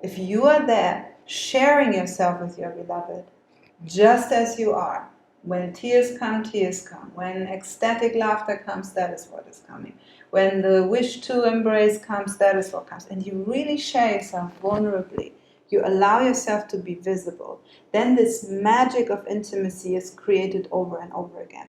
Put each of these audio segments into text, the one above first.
If you are there, sharing yourself with your beloved, just as you are, when tears come, tears come. When ecstatic laughter comes, that is what is coming. When the wish to embrace comes, that is what comes. And you really share yourself vulnerably. You allow yourself to be visible. Then this magic of intimacy is created over and over again.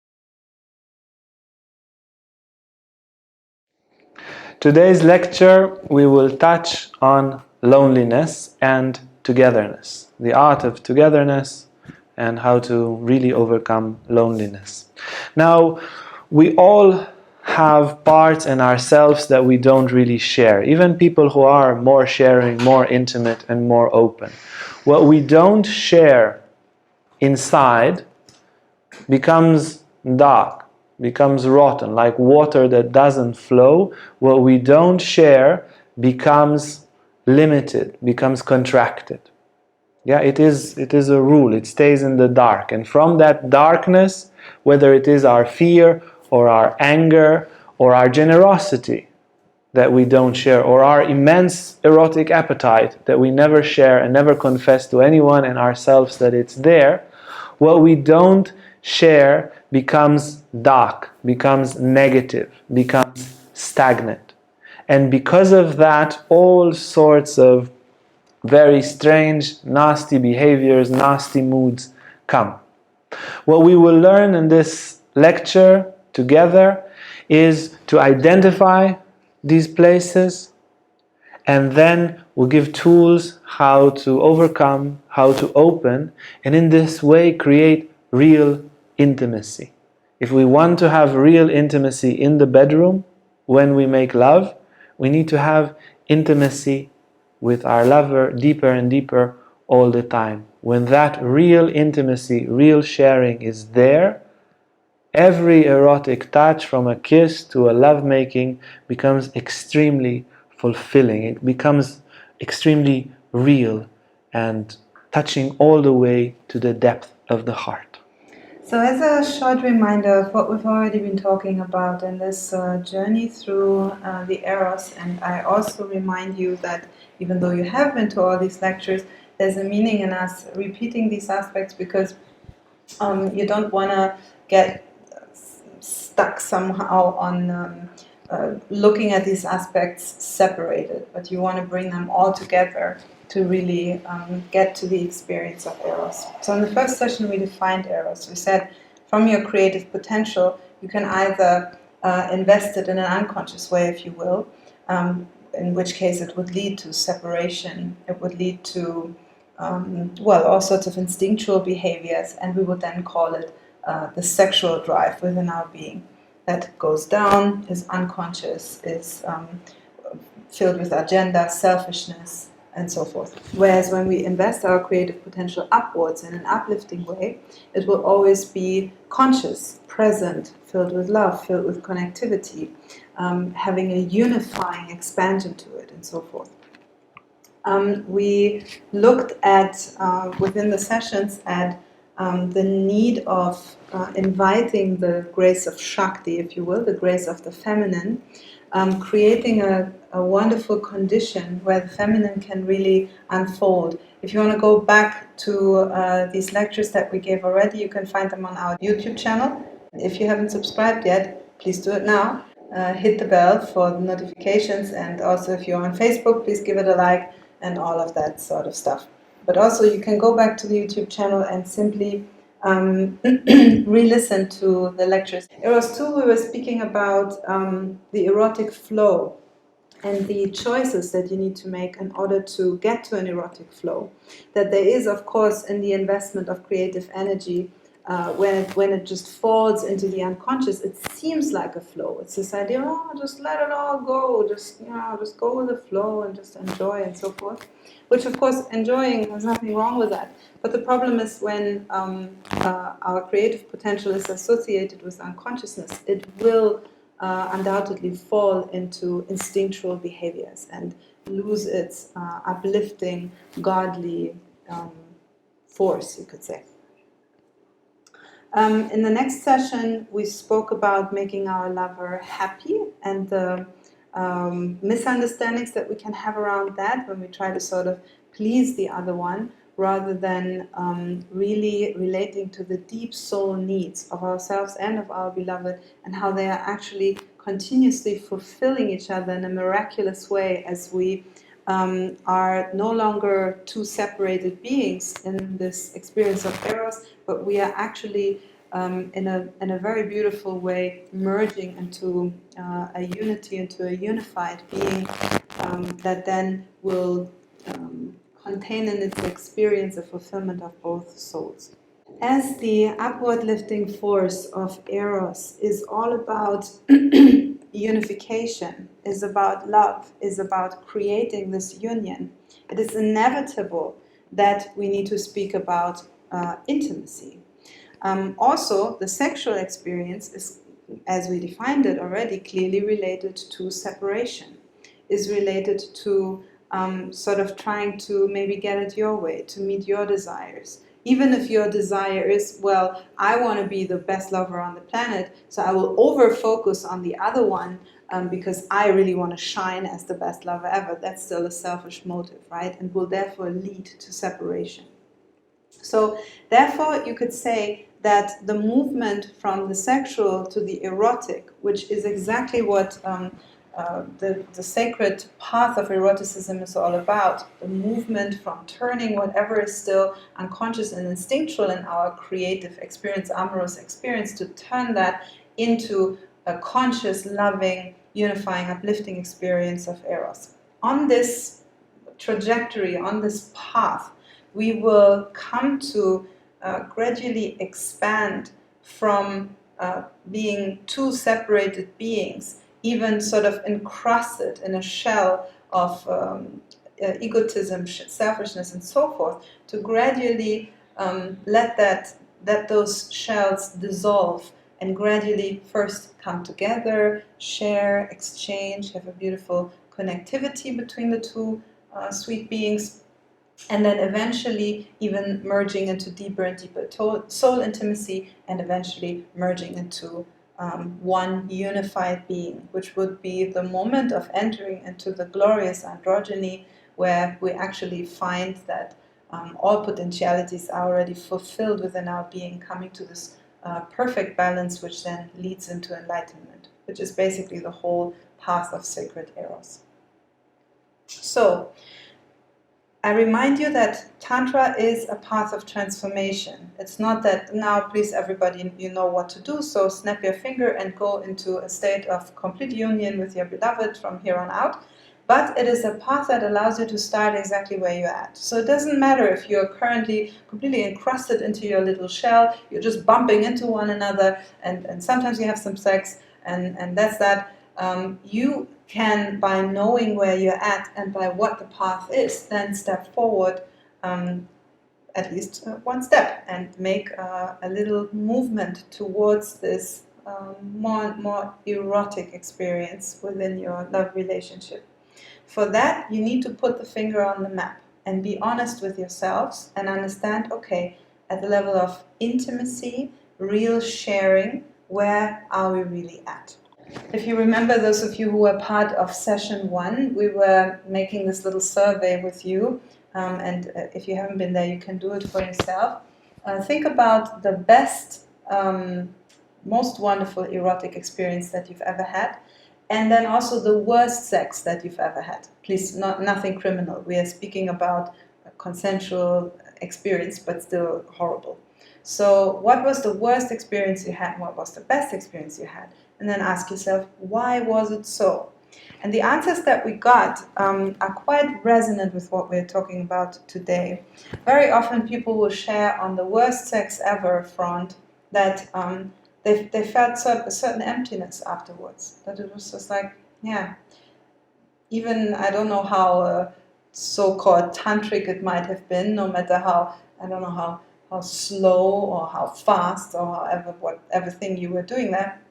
Today's lecture, we will touch on loneliness and togetherness, the art of togetherness and how to really overcome loneliness. Now, we all have parts in ourselves that we don't really share, even people who are more sharing, more intimate and more open. What we don't share inside becomes dark, becomes rotten, like water that doesn't flow. What we don't share becomes limited, becomes contracted. Yeah, it is a rule. It stays in the dark. And from that darkness, whether it is our fear or our anger or our generosity that we don't share, or our immense erotic appetite that we never share and never confess to anyone and ourselves that it's there, what we don't share becomes dark, becomes negative, becomes stagnant. And because of that, all sorts of very strange, nasty behaviors, nasty moods come. What we will learn in this lecture together is to identify these places, and then we'll give tools how to overcome, how to open, and in this way create real intimacy. If we want to have real intimacy in the bedroom when we make love, we need to have intimacy with our lover deeper and deeper all the time. When that real intimacy, real sharing is there, every erotic touch, from a kiss to a lovemaking, becomes extremely fulfilling. It becomes extremely real and touching all the way to the depth of the heart. So as a short reminder of what we've already been talking about in this journey through the Eros, and I also remind you that even though you have been to all these lectures, there's a meaning in us repeating these aspects, because you don't want to get stuck somehow on looking at these aspects separated, but you want to bring them all together to really get to the experience of Eros. So in the first session we defined Eros. We said from your creative potential you can either invest it in an unconscious way, if you will, in which case it would lead to separation, it would lead to all sorts of instinctual behaviors, and we would then call it the sexual drive within our being that goes down, is unconscious, is filled with agenda, selfishness, and so forth. Whereas when we invest our creative potential upwards in an uplifting way, it will always be conscious, present, filled with love, filled with connectivity, having a unifying expansion to it, and so forth. We looked at, within the sessions, at the need of inviting the grace of shakti, if you will, the grace of the feminine, creating a wonderful condition where the feminine can really unfold. If you want to go back to these lectures that we gave already, you can find them on our YouTube channel. If you haven't subscribed yet, please do it now. Hit the bell for the notifications, and also if you're on Facebook, please give it a like and all of that sort of stuff. But also you can go back to the YouTube channel and simply re-listen to the lectures. Eros 2, we were speaking about the erotic flow and the choices that you need to make in order to get to an erotic flow. That there is, of course, in the investment of creative energy, when it just falls into the unconscious, it seems like a flow. It's this idea, just let it all go, just go with the flow and just enjoy and so forth. Which, of course, enjoying, there's nothing wrong with that. But the problem is when our creative potential is associated with unconsciousness, it will undoubtedly fall into instinctual behaviors and lose its uplifting, godly force, you could say. In the next session, we spoke about making our lover happy and the misunderstandings that we can have around that when we try to sort of please the other one, rather than really relating to the deep soul needs of ourselves and of our beloved, and how they are actually continuously fulfilling each other in a miraculous way as we are no longer two separated beings in this experience of Eros, but we are actually in a very beautiful way merging into a unity, into a unified being that then will contain in its experience a fulfillment of both souls. As the upward lifting force of Eros is all about unification, is about love, is about creating this union, it is inevitable that we need to speak about intimacy. Also, the sexual experience is, as we defined it already, clearly related to separation, is related to sort of trying to maybe get it your way, to meet your desires. Even if your desire is, well, I want to be the best lover on the planet, so I will over-focus on the other one because I really want to shine as the best lover ever. That's still a selfish motive, right? And will therefore lead to separation. So therefore, you could say that the movement from the sexual to the erotic, which is exactly what the sacred path of eroticism is all about, the movement from turning whatever is still unconscious and instinctual in our creative experience, amorous experience, to turn that into a conscious, loving, unifying, uplifting experience of Eros. On this trajectory, on this path, we will come to gradually expand from being two separated beings, even sort of encrusted in a shell of egotism, selfishness, and so forth, to gradually let those shells dissolve and gradually first come together, share, exchange, have a beautiful connectivity between the two sweet beings, and then eventually even merging into deeper and deeper soul intimacy, and eventually merging into one unified being, which would be the moment of entering into the glorious androgyny, where we actually find that all potentialities are already fulfilled within our being, coming to this perfect balance, which then leads into enlightenment, which is basically the whole path of sacred Eros. So, I remind you that Tantra is a path of transformation. It's not that now, please everybody, you know what to do, so snap your finger and go into a state of complete union with your beloved from here on out. But it is a path that allows you to start exactly where you're at. So it doesn't matter if you're currently completely encrusted into your little shell, you're just bumping into one another, and sometimes you have some sex, and that's that. You can, by knowing where you're at and by what the path is, then step forward at least one step and make a little movement towards this more erotic experience within your love relationship. For that, you need to put the finger on the map and be honest with yourselves and understand, okay, at the level of intimacy, real sharing, where are we really at? If you remember, those of you who were part of session 1, we were making this little survey with you, and if you haven't been there, you can do it for yourself. Think about the best, most wonderful erotic experience that you've ever had, and then also the worst sex that you've ever had. Please, nothing criminal. We are speaking about a consensual experience, but still horrible. So what was the worst experience you had, and what was the best experience you had? And then ask yourself, why was it so? And the answers that we got are quite resonant with what we're talking about today. Very often people will share on the worst sex ever front that they felt a certain emptiness afterwards. That it was just like, yeah, even I don't know how so-called tantric it might have been, no matter how, I don't know how slow or how fast or however, whatever thing you were doing there.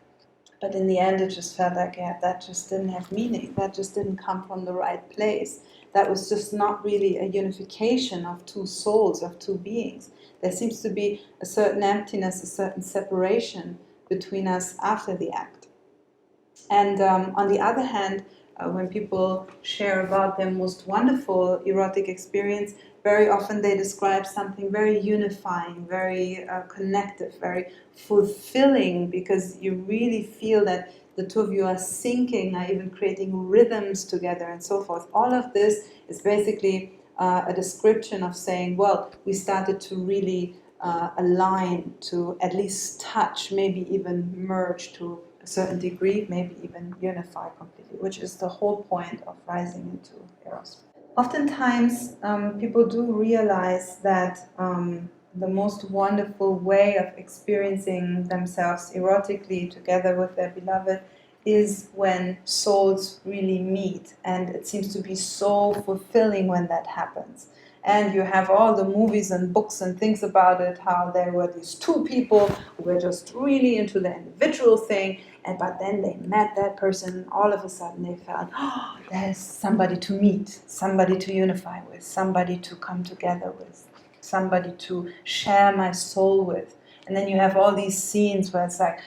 But in the end, it just felt like, yeah, that just didn't have meaning. That just didn't come from the right place. That was just not really a unification of two souls, of two beings. There seems to be a certain emptiness, a certain separation between us after the act. And on the other hand, when people share about their most wonderful erotic experience, very often they describe something very unifying, very connective, very fulfilling, because you really feel that the two of you are syncing, are even creating rhythms together and so forth. All of this is basically a description of saying, well, we started to really align, to at least touch, maybe even merge to a certain degree, maybe even unify completely, which is the whole point of rising into Eros. Oftentimes, people do realize that the most wonderful way of experiencing themselves erotically together with their beloved is when souls really meet, and it seems to be so fulfilling when that happens. And you have all the movies and books and things about it, how there were these two people who were just really into the individual thing, but then they met that person, all of a sudden they felt, oh, there's somebody to meet, somebody to unify with, somebody to come together with, somebody to share my soul with. And then you have all these scenes where it's like,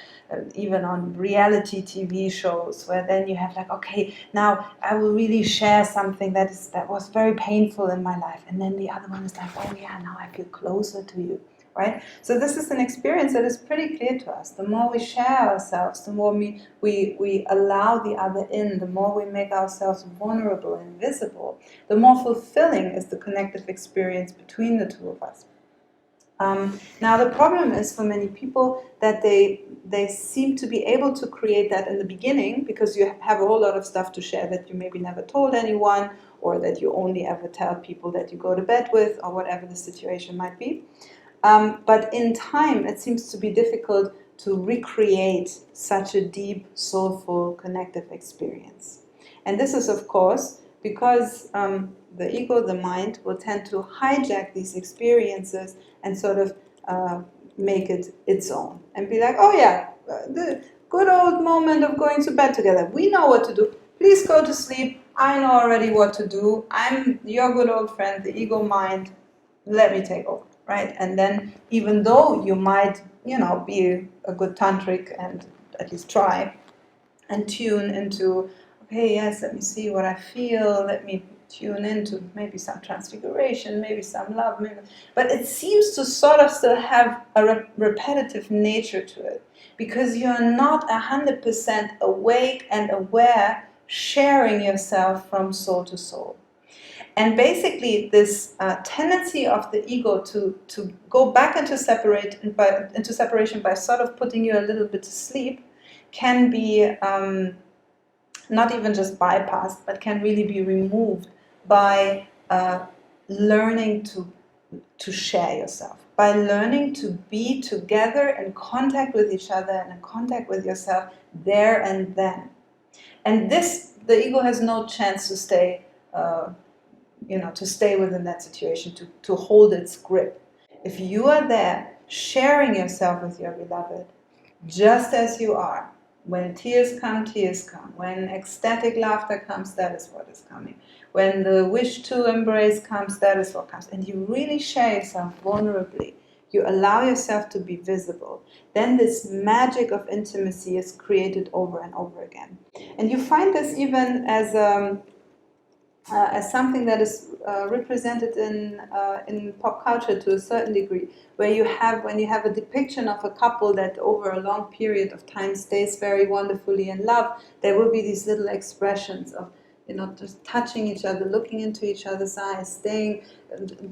even on reality TV shows, where then you have like, okay, now I will really share something that was very painful in my life, and then the other one is like, oh yeah, now I feel closer to you, right? So this is an experience that is pretty clear to us. The more we share ourselves, the more we allow the other in, the more we make ourselves vulnerable and visible, the more fulfilling is the connective experience between the two of us. Now the problem is for many people that they seem to be able to create that in the beginning, because you have a whole lot of stuff to share that you maybe never told anyone, or that you only ever tell people that you go to bed with, or whatever the situation might be. But in time, it seems to be difficult to recreate such a deep, soulful, connective experience. And this is, of course, because the ego, the mind, will tend to hijack these experiences and sort of make it its own. And be like, oh yeah, the good old moment of going to bed together. We know what to do. Please go to sleep. I know already what to do. I'm your good old friend, the ego mind. Let me take over, right? And then even though you might, be a good tantric and at least try and tune into, okay, yes, let me see what I feel, let me tune into maybe some transfiguration, maybe some love, but it seems to sort of still have a repetitive nature to it, because you're not 100% awake and aware, sharing yourself from soul to soul. And basically this tendency of the ego to go back into separation by sort of putting you a little bit to sleep can be not even just bypassed, but can really be removed by learning to share yourself, by learning to be together in contact with each other and in contact with yourself there and then. And this, the ego has no chance to stay, to stay within that situation, to hold its grip. If you are there, sharing yourself with your beloved, just as you are, when tears come, tears come. When ecstatic laughter comes, that is what is coming. When the wish to embrace comes, that is what comes. And you really share yourself vulnerably. You allow yourself to be visible. Then this magic of intimacy is created over and over again. And you find this even as something that is represented in pop culture to a certain degree, when you have a depiction of a couple that over a long period of time stays very wonderfully in love, there will be these little expressions of, just touching each other, looking into each other's eyes, staying,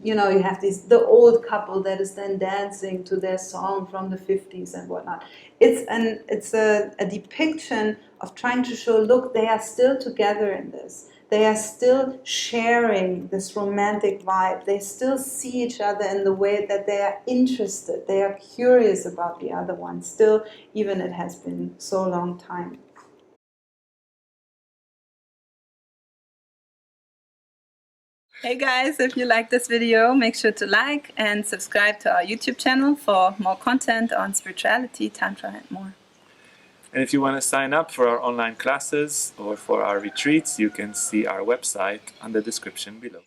you have the old couple that is then dancing to their song from the 50s and whatnot. It's a depiction of trying to show, look, they are still together in this. They are still sharing this romantic vibe. They still see each other in the way that they are interested. They are curious about the other one. Still, even it has been so long time. Hey guys, if you like this video, make sure to like and subscribe to our YouTube channel for more content on spirituality, Tantra and more. And if you want to sign up for our online classes or for our retreats, you can see our website on the description below.